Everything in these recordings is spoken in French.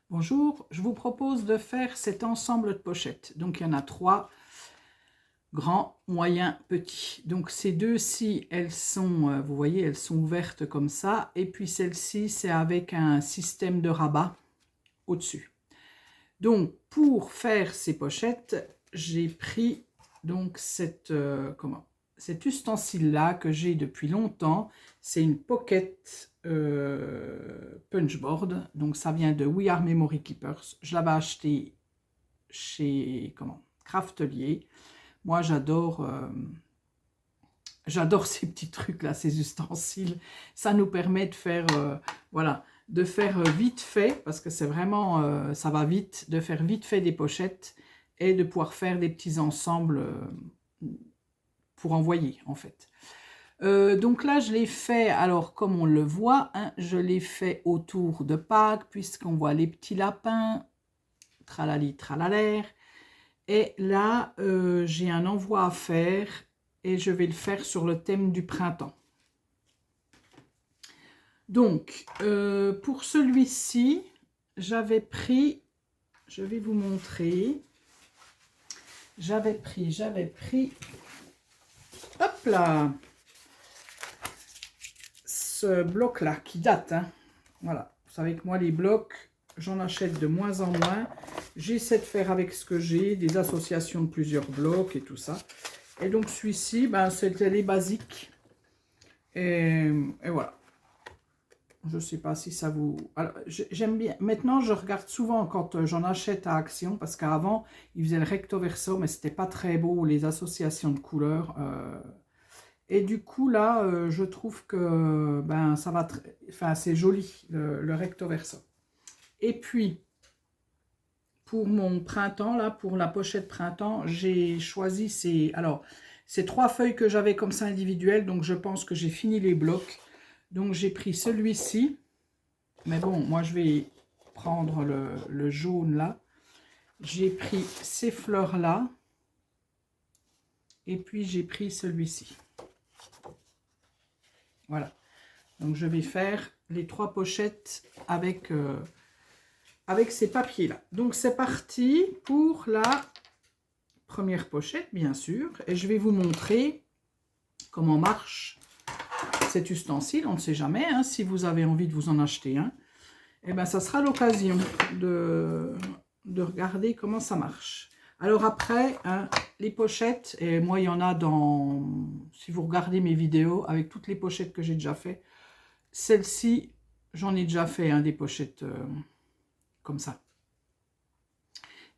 Bonjour, je vous propose de faire cet ensemble de pochettes. Donc il y en a 3, grands, moyens, petits. Donc ces deux-ci, elles sont, vous voyez, elles sont ouvertes comme ça. Et puis celle-ci, c'est avec un système de rabat au-dessus. Donc pour faire ces pochettes, j'ai pris donc cet ustensile-là que j'ai depuis longtemps. C'est une pocket punchboard. Donc ça vient de We Are Memory Keepers. Je l'avais acheté chez Craftelier. Moi j'adore ces petits trucs là, ces ustensiles. Ça nous permet de faire voilà, de faire vite fait, parce que c'est vraiment ça va vite, de faire vite fait des pochettes et de pouvoir faire des petits ensembles pour envoyer en fait. Donc là, je l'ai fait, alors comme on le voit, hein, je l'ai fait autour de Pâques, puisqu'on voit les petits lapins, tralali, tralalaire. Et là, j'ai un envoi à faire et je vais le faire sur le thème du printemps. Donc, pour celui-ci, j'avais pris, je vais vous montrer, j'avais pris, hop là, ce bloc-là qui date, hein. Voilà, vous savez que moi, les blocs, j'en achète de moins en moins. J'essaie de faire avec ce que j'ai, des associations de plusieurs blocs et tout ça. Et donc, celui-ci, ben, c'était les basiques. Et voilà. Je ne sais pas si ça vous... J'aime bien. Maintenant, je regarde souvent quand j'en achète à Action, parce qu'avant, ils faisaient le recto verso, mais c'était pas très beau, les associations de couleurs. Et du coup, là, je trouve que ben, ça va... Enfin, c'est joli, le recto verso. Et puis, pour mon printemps, là, pour la pochette printemps, j'ai choisi ces... Alors, ces 3 feuilles que j'avais comme ça individuelles, donc je pense que j'ai fini les blocs. Donc, j'ai pris celui-ci. Mais bon, moi, je vais prendre le jaune, là. J'ai pris ces fleurs-là. Et puis, j'ai pris celui-ci. Voilà. Donc, je vais faire les 3 pochettes avec ces papiers-là. Donc, c'est parti pour la première pochette, bien sûr. Et je vais vous montrer comment marche cet ustensile. On ne sait jamais, hein, si vous avez envie de vous en acheter un. Et bien, ça sera l'occasion de regarder comment ça marche. Alors après, hein, les pochettes, et moi, il y en a dans... Si vous regardez mes vidéos, avec toutes les pochettes que j'ai déjà fait, celle-ci, j'en ai déjà fait, hein, des pochettes comme ça.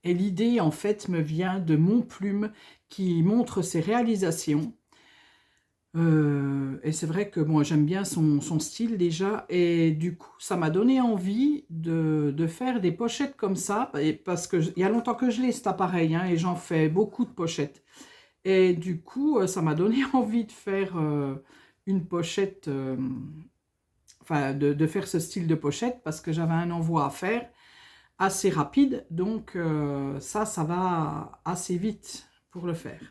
Et l'idée, en fait, me vient de Montplume, qui montre ses réalisations. Et c'est vrai que moi, j'aime bien son style déjà. Et du coup, ça m'a donné envie de faire des pochettes comme ça. Parce qu'il y a longtemps que je l'ai, cet appareil, hein, et j'en fais beaucoup de pochettes. Et du coup, ça m'a donné envie de faire une pochette... Enfin, de faire ce style de pochette, parce que j'avais un envoi à faire assez rapide, donc ça va assez vite pour le faire.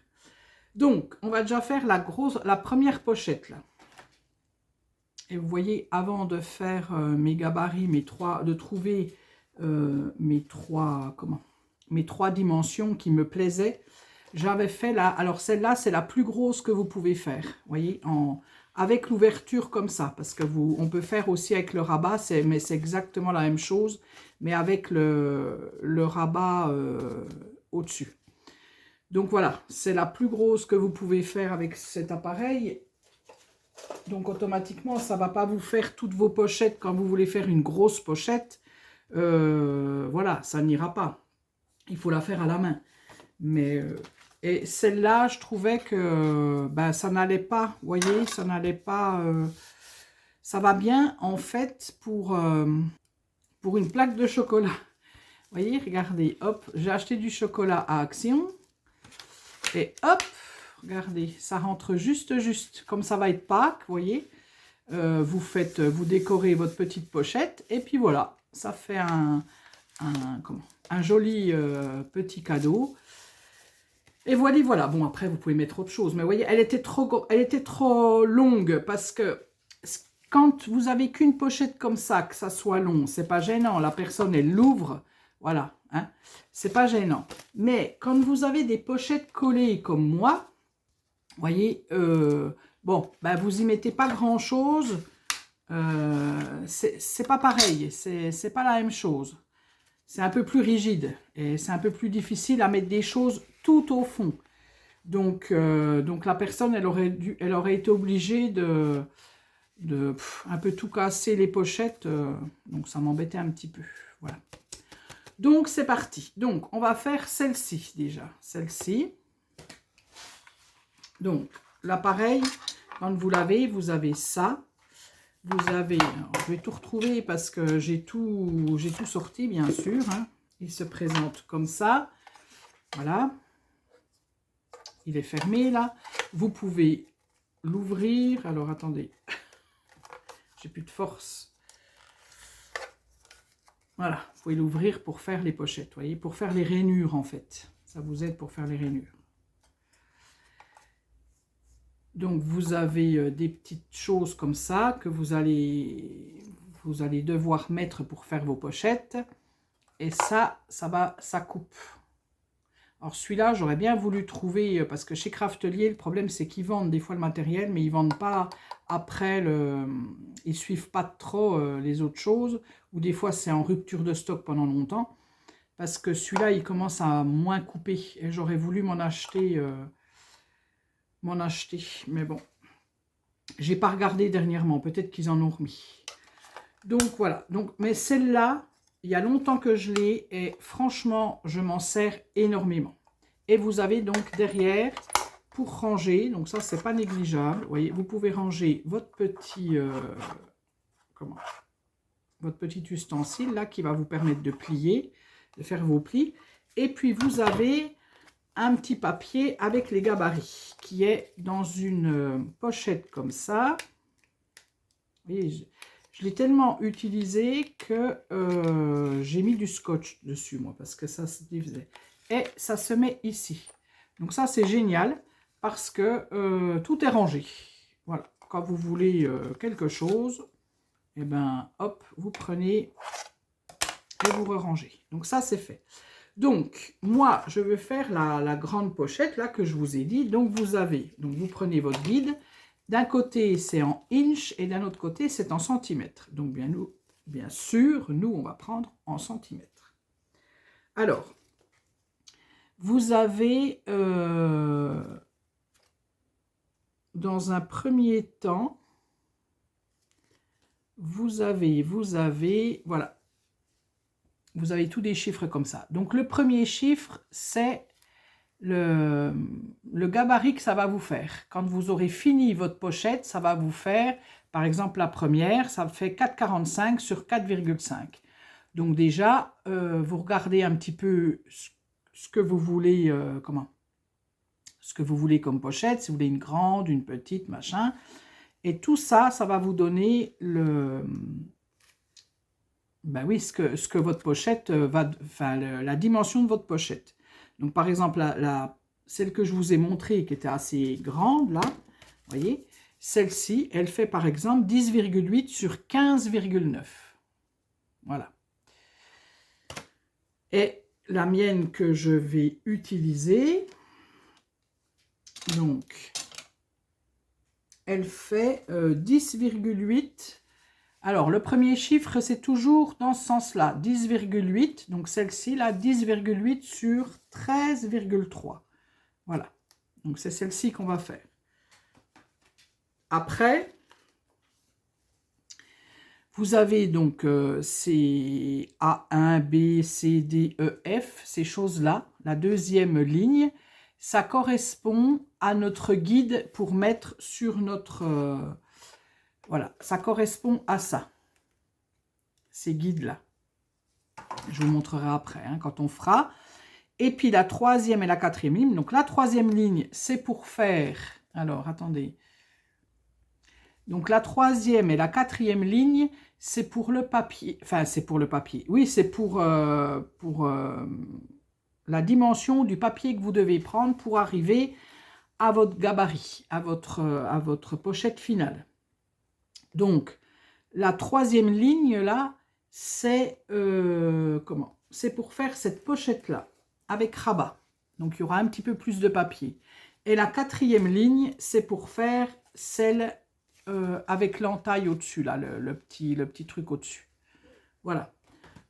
Donc, on va déjà faire la première pochette, là. Et vous voyez, avant de faire mes gabarits, de trouver mes trois dimensions qui me plaisaient, j'avais fait là. Alors, celle-là, c'est la plus grosse que vous pouvez faire, vous voyez, avec l'ouverture comme ça, parce que on peut faire aussi avec le rabat, mais c'est exactement la même chose, mais avec le rabat au-dessus. Donc voilà, c'est la plus grosse que vous pouvez faire avec cet appareil. Donc automatiquement, ça ne va pas vous faire toutes vos pochettes quand vous voulez faire une grosse pochette. Voilà, ça n'ira pas. Il faut la faire à la main. Mais et celle-là, je trouvais que ben, ça n'allait pas, vous voyez, ça n'allait pas... ça va bien, en fait, pour une plaque de chocolat. Vous voyez, regardez, hop, j'ai acheté du chocolat à Action. Et hop, regardez, ça rentre juste. Comme ça va être Pâques, vous voyez, vous décorez votre petite pochette. Et puis voilà, ça fait un joli petit cadeau. Et voilà. Bon, après, vous pouvez mettre autre chose. Mais vous voyez, elle était trop longue parce que Quand vous avez qu'une pochette comme ça, que ça soit long, c'est pas gênant. La personne, elle l'ouvre, voilà, hein, c'est pas gênant. Mais quand vous avez des pochettes collées comme moi, vous voyez, bon, ben vous y mettez pas grand-chose. C'est pas pareil, c'est pas la même chose. C'est un peu plus rigide et c'est un peu plus difficile à mettre des choses tout au fond. Donc la personne, elle aurait été obligée de un peu tout casser les pochettes. Donc ça m'embêtait un petit peu. Voilà. Donc c'est parti. Donc on va faire celle-ci déjà. Celle-ci. Donc l'appareil, quand vous l'avez, vous avez ça. Vous avez, alors, je vais tout retrouver parce que j'ai tout sorti, bien sûr. Hein. Il se présente comme ça. Voilà. Il est fermé, là. Vous pouvez l'ouvrir. Alors, attendez. J'ai plus de force. Voilà. Vous pouvez l'ouvrir pour faire les pochettes, vous voyez, pour faire les rainures, en fait. Ça vous aide pour faire les rainures. Donc, vous avez des petites choses comme ça que vous allez devoir mettre pour faire vos pochettes. Et ça coupe. Alors, celui-là, j'aurais bien voulu trouver, parce que chez Craftelier, le problème, c'est qu'ils vendent des fois le matériel, mais ils ne vendent pas après ils ne suivent pas trop les autres choses, ou des fois, c'est en rupture de stock pendant longtemps, parce que celui-là, il commence à moins couper, et j'aurais voulu m'en acheter, mais bon, j'ai pas regardé dernièrement, peut-être qu'ils en ont remis. Donc voilà, mais celle-là, il y a longtemps que je l'ai et franchement, je m'en sers énormément. Et vous avez donc derrière, pour ranger, donc ça, c'est pas négligeable. Vous voyez, vous pouvez ranger votre petit, votre petit ustensile là qui va vous permettre de plier, de faire vos plis. Et puis vous avez un petit papier avec les gabarits qui est dans une pochette comme ça. Vous voyez, je l'ai tellement utilisé que j'ai mis du scotch dessus, moi, parce que ça se divisait. Et ça se met ici. Donc ça, c'est génial, parce que tout est rangé. Voilà, quand vous voulez quelque chose, et ben, hop, vous prenez et vous rangez. Donc ça, c'est fait. Donc, moi, je vais faire la grande pochette, là, que je vous ai dit. Donc, vous prenez votre guide. D'un côté, c'est en inch et d'un autre côté, c'est en centimètres. Donc, bien sûr, nous, on va prendre en centimètres. Alors, vous avez, dans un premier temps, vous avez, voilà. Vous avez tous des chiffres comme ça. Donc, le premier chiffre, c'est le gabarit que ça va vous faire. Quand vous aurez fini votre pochette, ça va vous faire, par exemple, la première, ça fait 4,45 sur 4,5. Donc déjà, vous regardez un petit peu ce que vous voulez, ce que vous voulez comme pochette, si vous voulez une grande, une petite, machin. Et tout ça, ça va vous donner ben oui, ce que votre pochette va, enfin, la dimension de votre pochette. Donc, par exemple, celle que je vous ai montrée, qui était assez grande, là, vous voyez, celle-ci, elle fait, par exemple, 10,8 sur 15,9. Voilà. Et la mienne que je vais utiliser, donc, elle fait 10,8. Alors, le premier chiffre, c'est toujours dans ce sens-là, 10,8. Donc, celle-ci, là, 10,8 sur 13,3. Voilà. Donc, c'est celle-ci qu'on va faire. Après, vous avez donc ces A1, B, C, D, E, F, ces choses-là. La deuxième ligne, ça correspond à notre guide pour mettre sur notre... voilà, ça correspond à ça, ces guides-là. Je vous montrerai après, hein, quand on fera. Et puis la troisième et la quatrième ligne. Donc la troisième ligne, c'est pour faire... Alors, attendez. Donc la troisième et la quatrième ligne, c'est pour le papier. Enfin, c'est pour le papier. Oui, c'est pour la dimension du papier que vous devez prendre pour arriver à votre gabarit, à votre pochette finale. Donc, La troisième ligne, là, c'est c'est pour faire cette pochette-là, avec rabat. Donc, il y aura un petit peu plus de papier. Et la quatrième ligne, c'est pour faire celle avec l'entaille au-dessus, là, le petit truc au-dessus. Voilà.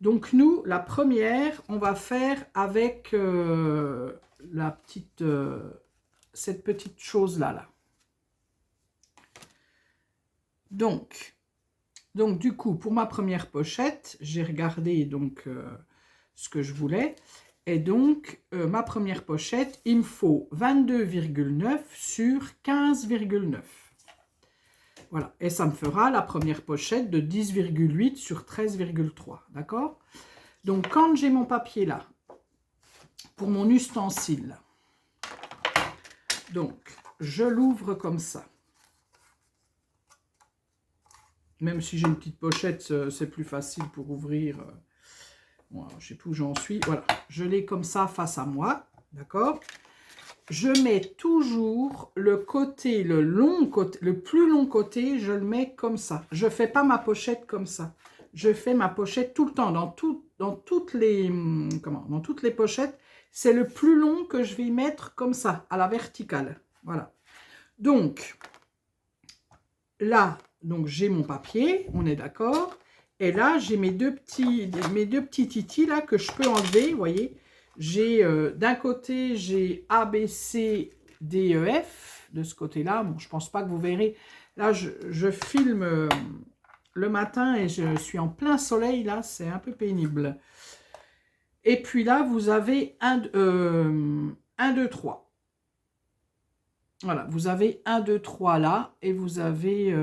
Donc, nous, la première, on va faire avec cette petite chose-là. Là. Donc, du coup, pour ma première pochette, j'ai regardé donc ce que je voulais. Et donc, ma première pochette, il me faut 22,9 sur 15,9. Voilà. Et ça me fera la première pochette de 10,8 sur 13,3. D'accord? Donc, quand j'ai mon papier là, pour mon ustensile, donc, je l'ouvre comme ça. Même si j'ai une petite pochette, c'est plus facile pour ouvrir. Bon, je ne sais plus où j'en suis. Voilà, je l'ai comme ça face à moi. D'accord? Je mets toujours le côté, le plus long côté, je le mets comme ça. Je ne fais pas ma pochette comme ça. Je fais ma pochette tout le temps. Dans toutes les pochettes, c'est le plus long que je vais mettre comme ça, à la verticale. Voilà. Donc, là, j'ai mon papier, on est d'accord. Et là, j'ai mes deux petits titis là que je peux enlever, vous voyez. J'ai d'un côté, j'ai A, B, C, D, E, F. De ce côté-là, bon, je ne pense pas que vous verrez. Là, je filme le matin et je suis en plein soleil, là, c'est un peu pénible. Et puis là, vous avez 1, 2, 3. Voilà, vous avez 1, 2, 3 là, et vous avez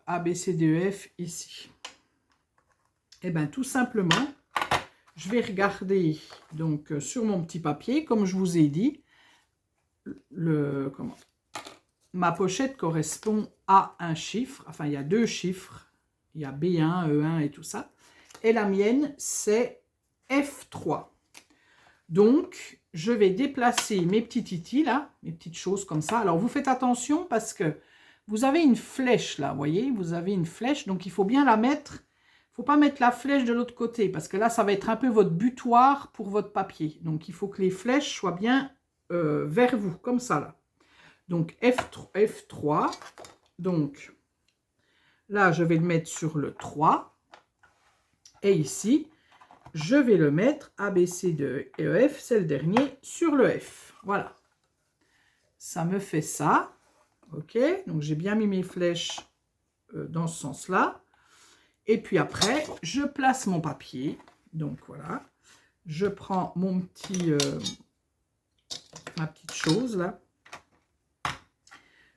A, B, C, D, E, F ici. Et bien, tout simplement, je vais regarder donc sur mon petit papier, comme je vous ai dit, ma pochette correspond à un chiffre, enfin, il y a 2 chiffres, il y a B1, E1 et tout ça, et la mienne, c'est F3. Donc, je vais déplacer mes petits titis là, mes petites choses comme ça. Alors, vous faites attention parce que vous avez une flèche là, vous voyez, vous avez une flèche, donc il faut bien la mettre. Il ne faut pas mettre la flèche de l'autre côté parce que là, ça va être un peu votre butoir pour votre papier. Donc, il faut que les flèches soient bien vers vous, comme ça là. Donc, F3. Donc, là, je vais le mettre sur le 3. Et ici, je vais le mettre A, B, C, D, E, F, c'est le dernier, sur le F. Voilà. Ça me fait ça. OK. Donc, j'ai bien mis mes flèches dans ce sens-là. Et puis après, je place mon papier. Donc, voilà. Je prends mon ma petite chose, là.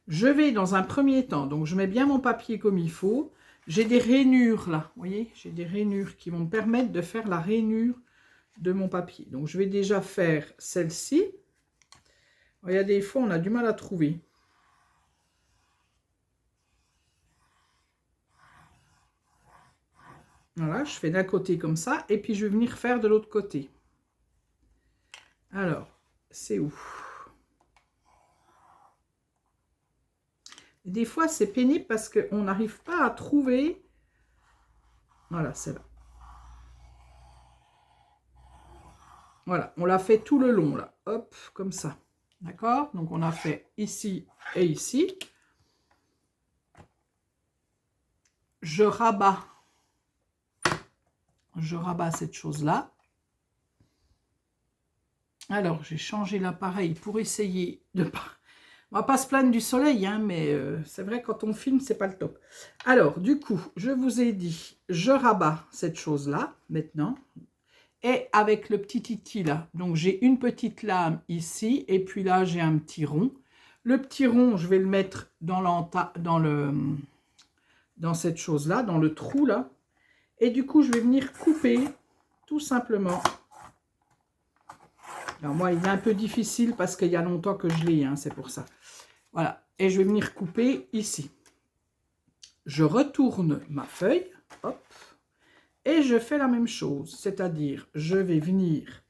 Je vais dans un premier temps, donc je mets bien mon papier comme il faut. J'ai des rainures là, vous voyez, j'ai des rainures qui vont me permettre de faire la rainure de mon papier. Donc je vais déjà faire celle-ci. Il y a des fois on a du mal à trouver. Voilà, je fais d'un côté comme ça et puis je vais venir faire de l'autre côté. Alors, c'est où? Des fois c'est pénible parce qu'on n'arrive pas à trouver. Voilà, c'est là. Voilà, on l'a fait tout le long, là. Hop, comme ça. D'accord? Donc, on a fait ici et ici. Je rabats cette chose-là. Alors, j'ai changé l'appareil pour essayer de pas... On va pas se plaindre du soleil, hein, mais c'est vrai, quand on filme, c'est pas le top. Alors, du coup, je vous ai dit, je rabats cette chose-là, maintenant. Et avec le petit titi là, donc j'ai une petite lame ici, et puis là j'ai un petit rond. Le petit rond, je vais le mettre dans cette chose-là, dans le trou là. Et du coup, je vais venir couper, tout simplement. Alors moi, il est un peu difficile parce qu'il y a longtemps que je l'ai, hein, c'est pour ça. Voilà, et je vais venir couper ici. Je retourne ma feuille, hop. Et je fais la même chose, c'est-à-dire je vais venir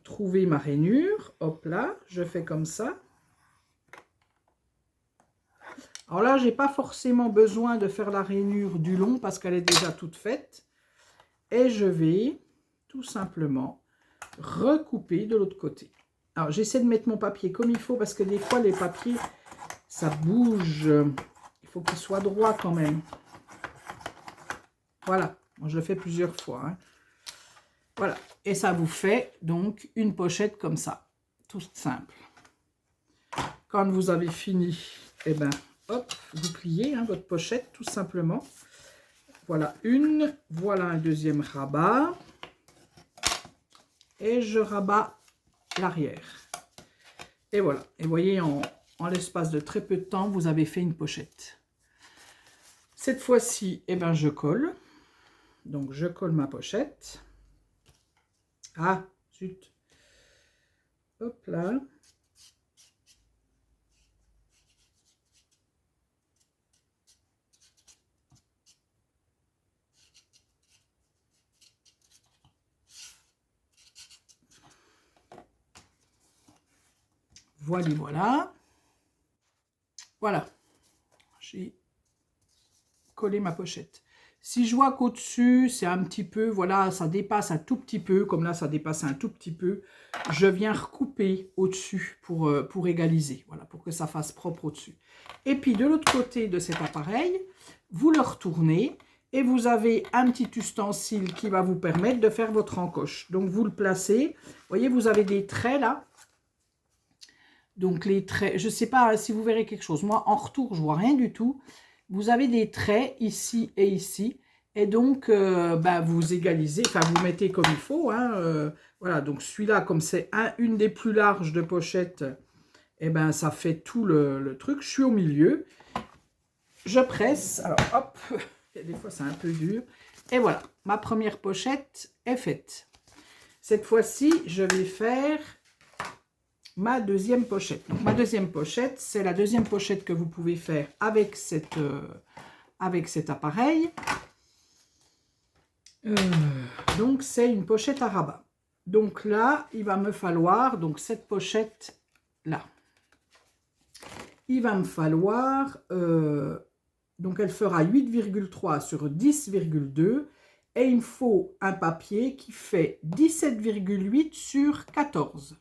trouver ma rainure, hop là, je fais comme ça. Alors là, j'ai pas forcément besoin de faire la rainure du long parce qu'elle est déjà toute faite. Et je vais tout simplement recouper de l'autre côté. Alors, j'essaie de mettre mon papier comme il faut parce que des fois, les papiers, ça bouge. Il faut qu'il soit droit quand même. Voilà. Moi, je le fais plusieurs fois. Hein. Voilà. Et ça vous fait donc une pochette comme ça. Tout simple. Quand vous avez fini, eh ben, hop, vous pliez hein, votre pochette tout simplement. Voilà une. Voilà un deuxième rabat. Et je rabats l'arrière. Et voilà. Et vous voyez, en l'espace de très peu de temps, vous avez fait une pochette. Cette fois-ci, eh ben, je colle. Donc, je colle ma pochette. Ah, zut. Hop là. Voilà, voilà. Voilà. J'ai collé ma pochette. Si je vois qu'au-dessus, c'est un petit peu, voilà, ça dépasse un tout petit peu, comme là, ça dépasse un tout petit peu, je viens recouper au-dessus pour égaliser, voilà, pour que ça fasse propre au-dessus. Et puis, de l'autre côté de cet appareil, vous le retournez et vous avez un petit ustensile qui va vous permettre de faire votre encoche. Donc, vous le placez. Vous voyez, vous avez des traits là. Donc, les traits, je ne sais pas si vous verrez quelque chose. Moi, en retour, je ne vois rien du tout. Vous avez des traits ici et ici. Et donc, vous égalisez, enfin, vous mettez comme il faut. Hein, voilà, donc celui-là, comme c'est une des plus larges de pochettes, et ben, ça fait tout le truc. Je suis au milieu. Je presse. Alors, hop, des fois, c'est un peu dur. Et voilà, ma première pochette est faite. Cette fois-ci, je vais faire ma deuxième pochette. Donc, ma deuxième pochette, c'est la deuxième pochette que vous pouvez faire avec cet appareil. Donc, c'est une pochette à rabat. Donc là, il va me falloir, donc cette pochette-là, il va me falloir, donc elle fera 8,3 sur 10,2 et il me faut un papier qui fait 17,8 sur 14.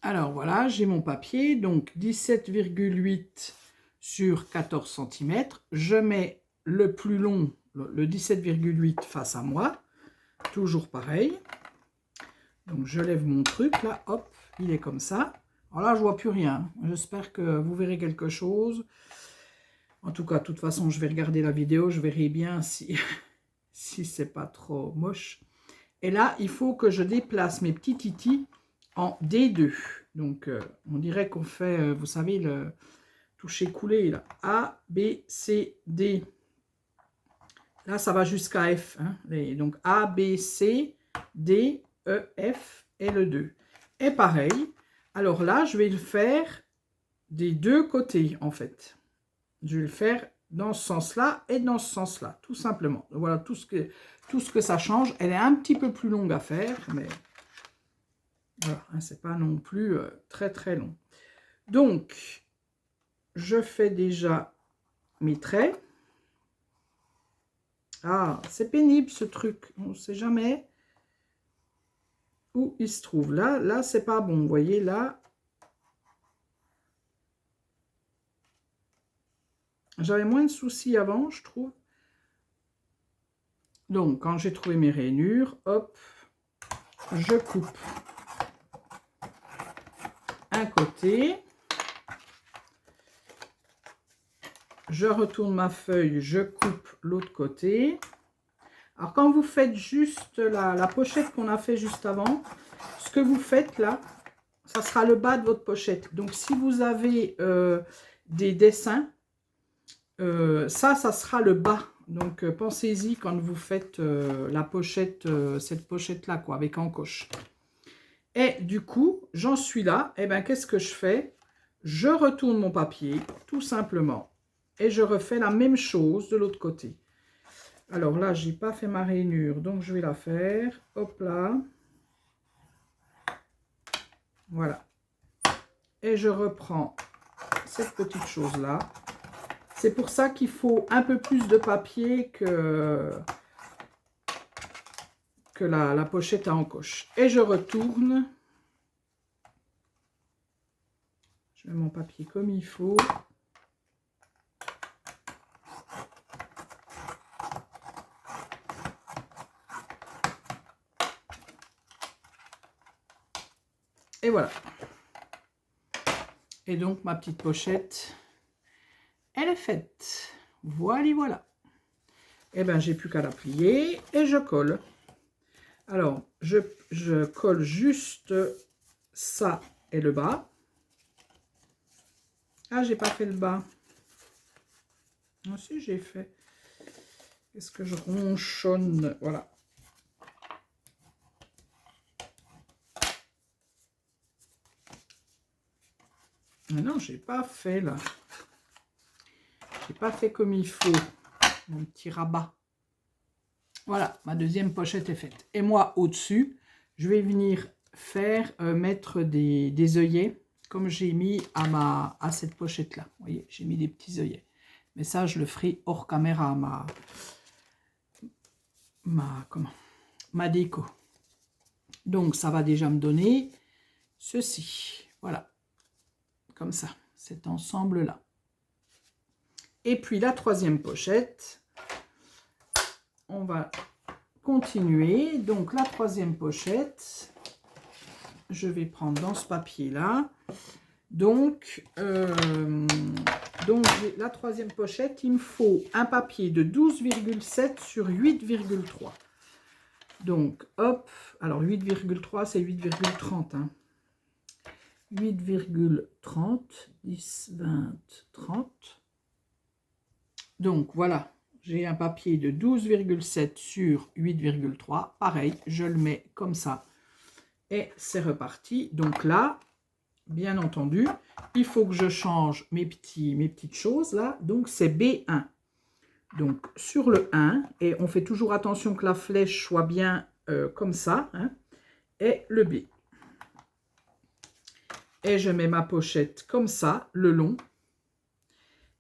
Alors voilà, j'ai mon papier, donc 17,8 sur 14 cm. Je mets le plus long, le 17,8 face à moi, toujours pareil. Donc je lève mon truc, là, hop, il est comme ça. Alors là, je vois plus rien. J'espère que vous verrez quelque chose. En tout cas, de toute façon, je vais regarder la vidéo, je verrai bien si, si c'est pas trop moche. Et là, il faut que je déplace mes petits titis en D2. Donc, on dirait qu'on fait, vous savez, le toucher coulé, là. A, B, C, D. Là, ça va jusqu'à F. Hein. Donc, A, B, C, D, E, F et le 2. Et pareil, alors là, je vais le faire des deux côtés, en fait. Je vais le faire dans ce sens-là et dans ce sens-là, tout simplement. Donc, voilà tout ce que ça change. Elle est un petit peu plus longue à faire, mais voilà, hein, c'est pas non plus très très long. Donc, je fais déjà mes traits. Ah, c'est pénible ce truc. On ne sait jamais où il se trouve. Là, c'est pas bon. Vous voyez, là, j'avais moins de soucis avant, je trouve. Donc, quand j'ai trouvé mes rainures, hop, je coupe un côté. Je retourne ma feuille, je coupe l'autre côté. Alors, quand vous faites juste la pochette qu'on a fait juste avant, ce que vous faites là, ça sera le bas de votre pochette. Donc, si vous avez des dessins, ça sera le bas. Donc, pensez-y quand vous faites la pochette, cette pochette-là, quoi, avec encoche. Et du coup, j'en suis là. Et bien, qu'est-ce que je fais? Je retourne mon papier, tout simplement. Et je refais la même chose de l'autre côté. Alors là, j'ai pas fait ma rainure, donc je vais la faire. Hop là. Voilà. Et je reprends cette petite chose-là. C'est pour ça qu'il faut un peu plus de papier que la pochette à encoche. Et je retourne. Je mets mon papier comme il faut. Et voilà. Et donc, ma petite pochette, elle est faite. Voilà, voilà. Et bien, j'ai plus qu'à la plier et je colle. Alors, je colle juste ça et le bas. Ah, j'ai pas fait le bas. Ah si, j'ai fait. Est-ce que je ronchonne? Voilà. Ah non, j'ai pas fait là. J'ai pas fait comme il faut. Mon petit rabat. Voilà, ma deuxième pochette est faite. Et moi, au-dessus, je vais venir faire mettre des œillets, comme j'ai mis à cette pochette-là. Vous voyez, j'ai mis des petits œillets. Mais ça, je le ferai hors caméra, ma déco. Donc, ça va déjà me donner ceci. Voilà, comme ça, cet ensemble-là. Et puis, la troisième pochette, on va continuer. Donc, la troisième pochette, je vais prendre dans ce papier-là. Donc, la troisième pochette, il me faut un papier de 12,7 sur 8,3. Donc, hop, alors 8,3, c'est 8,30. Hein. 8,30, 10, 20, 30. Donc, voilà, j'ai un papier de 12,7 sur 8,3. Pareil, je le mets comme ça. Et c'est reparti. Donc là, bien entendu, il faut que je change mes petites choses là. Donc, c'est B1. Donc, sur le 1, et on fait toujours attention que la flèche soit bien comme ça, hein, et le B. Et je mets ma pochette comme ça, le long.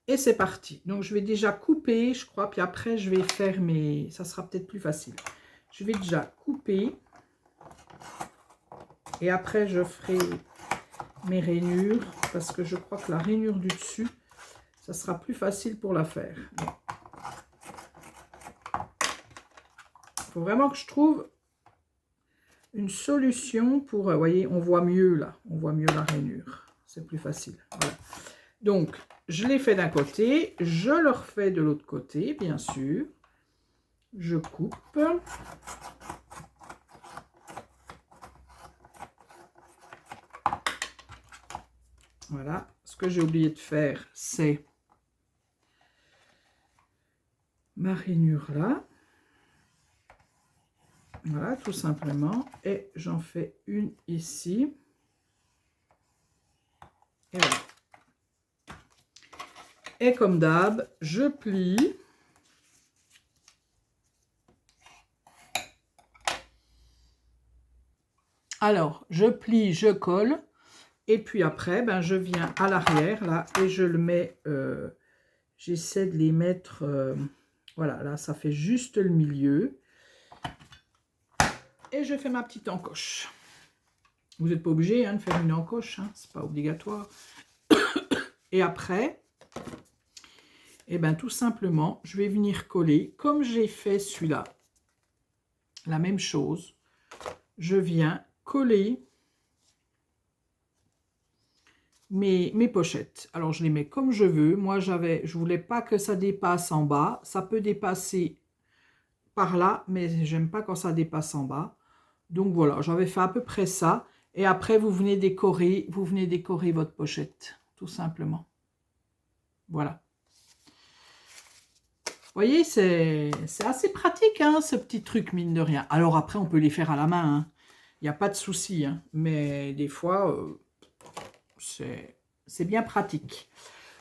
Et c'est parti. Donc, je vais déjà couper, je crois, puis après, je vais faire mes... Ça sera peut-être plus facile. Je vais déjà couper. Et après, je ferai mes rainures, parce que je crois que la rainure du dessus, ça sera plus facile pour la faire. Il faut vraiment que je trouve une solution pour... Vous voyez, on voit mieux là. On voit mieux la rainure. C'est plus facile. Voilà. Donc, je l'ai fait d'un côté. Je le refais de l'autre côté, bien sûr. Je coupe. Voilà. Ce que j'ai oublié de faire, c'est ma rainure là. Voilà, tout simplement. Et j'en fais une ici. Et voilà. Et comme d'hab, je plie. Alors, je plie, je colle. Et puis après, ben, je viens à l'arrière, là, et je le mets... j'essaie de les mettre... voilà, là, ça fait juste le milieu. Et je fais ma petite encoche. Vous n'êtes pas obligé hein, de faire une encoche, hein, c'est pas obligatoire. Et après, eh ben, tout simplement, je vais venir coller, comme j'ai fait celui-là, la même chose. Je viens coller mes pochettes. Alors, je les mets comme je veux. Moi, je voulais pas que ça dépasse en bas. Ça peut dépasser par là, mais j'aime pas quand ça dépasse en bas. Donc, voilà, j'avais fait à peu près ça. Et après, vous venez décorer votre pochette, tout simplement. Voilà. Vous voyez, c'est assez pratique, hein, ce petit truc, mine de rien. Alors après, on peut les faire à la main. Hein. Il n'y a pas de souci. Hein. Mais des fois, c'est bien pratique.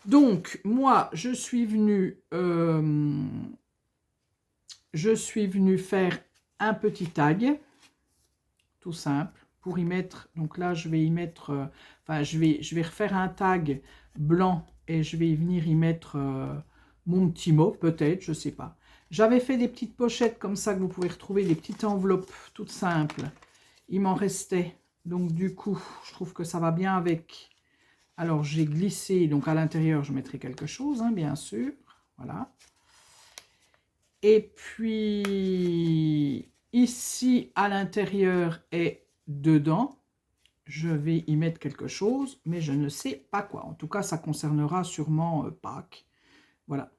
Donc, moi, je suis venue faire un petit tag. Tout simple. pour y mettre, donc là je vais y mettre, enfin je vais refaire un tag blanc et je vais venir y mettre mon petit mot, peut-être, je sais pas. J'avais fait des petites pochettes comme ça que vous pouvez retrouver, des petites enveloppes toutes simples. Il m'en restait, donc du coup, je trouve que ça va bien avec. Alors j'ai glissé, donc à l'intérieur je mettrai quelque chose, hein, bien sûr, voilà. Et puis ici à l'intérieur et dedans, je vais y mettre quelque chose, mais je ne sais pas quoi. En tout cas, ça concernera sûrement Pâques. Voilà.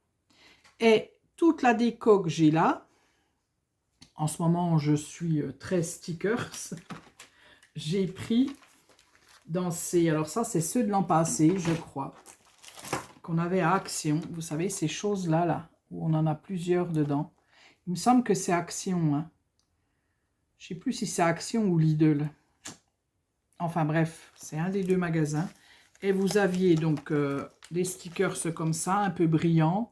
Et toute la déco que j'ai là, en ce moment, je suis très stickers. J'ai pris dans ces... Alors ça, c'est ceux de l'an passé, je crois, qu'on avait à Action. Vous savez, ces choses-là, là, où on en a plusieurs dedans. Il me semble que c'est Action. Hein. Je ne sais plus si c'est Action ou Lidl. Enfin bref, c'est un des deux magasins. Et vous aviez donc des stickers comme ça, un peu brillants.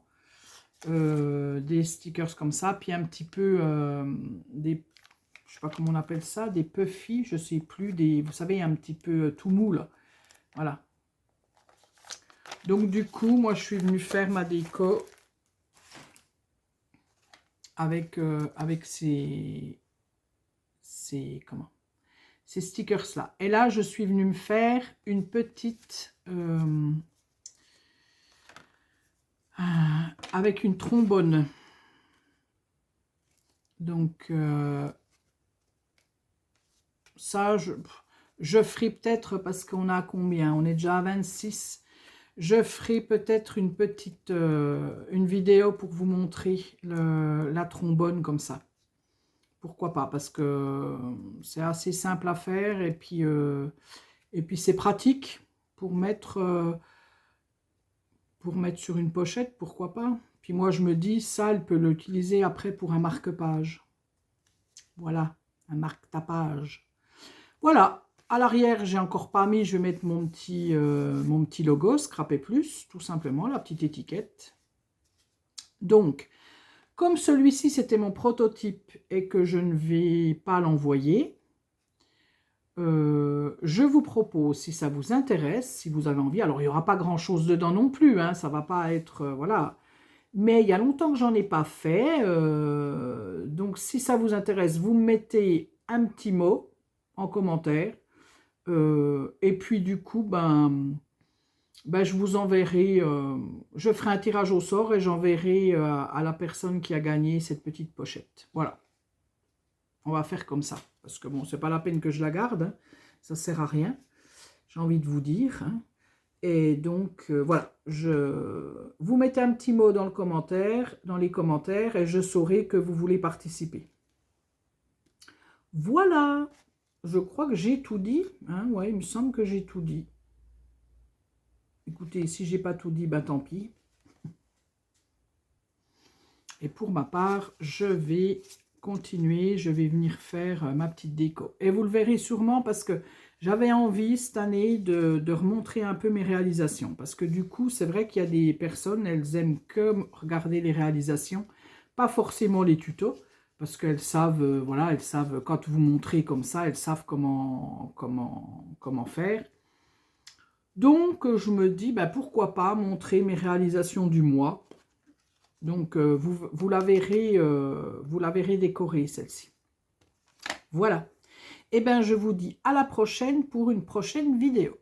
Des stickers comme ça, puis un petit peu des, je sais pas comment on appelle ça, des puffy, je sais plus, des, vous savez, un petit peu tout mou là, voilà. Donc du coup, moi je suis venue faire ma déco avec ces comment, ces stickers là. Et là, je suis venue me faire une petite avec une trombone. Donc, ça, je ferai peut-être, parce qu'on a combien? On est déjà à 26. Je ferai peut-être une petite une vidéo pour vous montrer la trombone comme ça. Pourquoi pas? Parce que c'est assez simple à faire et puis c'est pratique pour mettre sur une pochette, pourquoi pas. Puis moi, je me dis, ça, elle peut l'utiliser après pour un marque-page. Voilà, un marque-tapage. Voilà, à l'arrière, j'ai encore pas mis, je vais mettre mon petit logo, Scrapé Plus, tout simplement, la petite étiquette. Donc, comme celui-ci, c'était mon prototype et que je ne vais pas l'envoyer, je vous propose, si ça vous intéresse, si vous avez envie, alors il n'y aura pas grand-chose dedans non plus, hein, ça ne va pas être, voilà, mais il y a longtemps que j'en ai pas fait, donc si ça vous intéresse, vous me mettez un petit mot en commentaire, et puis du coup, je vous enverrai, je ferai un tirage au sort et j'enverrai à la personne qui a gagné cette petite pochette. Voilà. On va faire comme ça. Parce que bon, c'est pas la peine que je la garde. Hein. Ça sert à rien. J'ai envie de vous dire. Hein. Et donc, voilà. Vous mettez un petit mot dans les commentaires, et je saurai que vous voulez participer. Voilà. Je crois que j'ai tout dit. Hein. Ouais, il me semble que j'ai tout dit. Écoutez, si j'ai pas tout dit, tant pis. Et pour ma part, je vais continuer, je vais venir faire ma petite déco. Et vous le verrez sûrement parce que j'avais envie cette année de remontrer un peu mes réalisations. Parce que du coup, c'est vrai qu'il y a des personnes, elles aiment que regarder les réalisations, pas forcément les tutos. Parce qu'elles savent, voilà, elles savent, quand vous montrez comme ça, elles savent comment faire. Donc, je me dis, pourquoi pas montrer mes réalisations du mois. Donc, vous la verrez décorée, celle-ci. Voilà. Eh bien, je vous dis à la prochaine pour une prochaine vidéo.